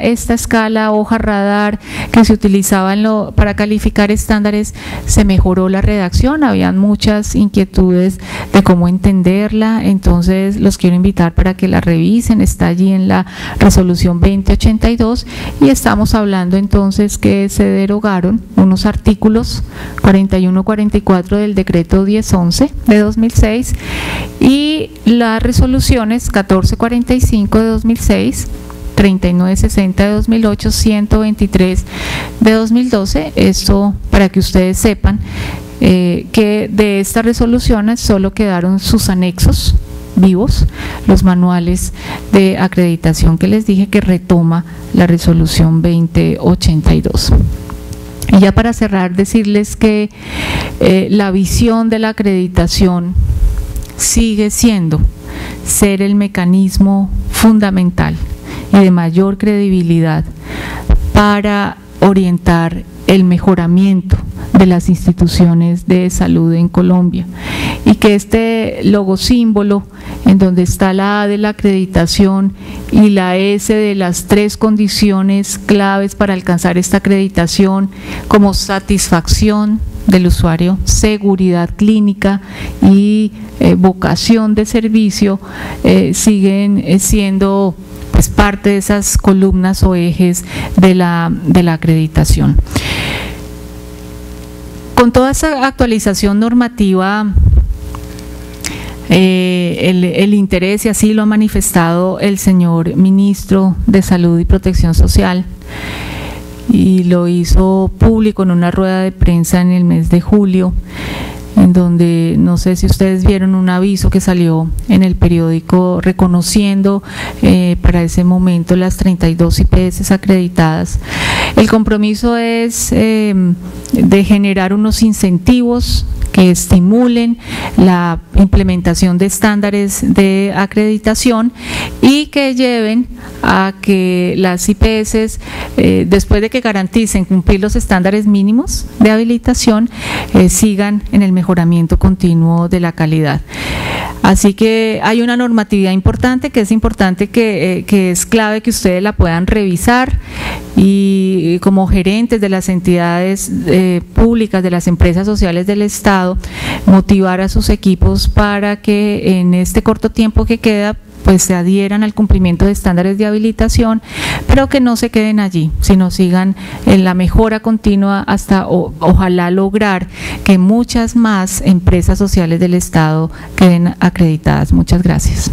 esta escala hoja radar que se utilizaba para calificar estándares, se mejoró la redacción, habían muchas inquietudes de cómo entenderla, entonces los quiero invitar para que la revisen, está allí en la resolución 2082, y estamos hablando entonces que se derogaron unos artículos 41, 44 del decreto 1011 de 2006, y las resoluciones 1445 de 2006, 3960 de 2008, 123 de 2012. Esto para que ustedes sepan que de estas resoluciones solo quedaron sus anexos vivos, los manuales de acreditación que les dije que retoma la resolución 2082. Y ya para cerrar, decirles que la visión de la acreditación sigue siendo ser el mecanismo fundamental y de mayor credibilidad para orientar el mejoramiento de las instituciones de salud en Colombia, y que este logo símbolo en donde está la A de la acreditación y la S de las 3 condiciones claves para alcanzar esta acreditación, como satisfacción del usuario, seguridad clínica y vocación de servicio, siguen siendo pues parte de esas columnas o ejes de la acreditación. Con toda esa actualización normativa, el interés, y así lo ha manifestado el señor ministro de Salud y Protección Social, y lo hizo público en una rueda de prensa en el mes de julio, en donde no sé si ustedes vieron un aviso que salió en el periódico reconociendo para ese momento las 32 IPS acreditadas. El compromiso es de generar unos incentivos que estimulen la implementación de estándares de acreditación y que lleven a que las IPS, después de que garanticen cumplir los estándares mínimos de habilitación, sigan en el mejoramiento continuo de la calidad. Así que hay una normatividad importante que es clave que ustedes la puedan revisar, y como gerentes de las entidades públicas, de las empresas sociales del Estado, motivar a sus equipos para que en este corto tiempo que queda pues se adhieran al cumplimiento de estándares de habilitación, pero que no se queden allí, sino sigan en la mejora continua hasta ojalá lograr que muchas más empresas sociales del Estado queden acreditadas. Muchas gracias.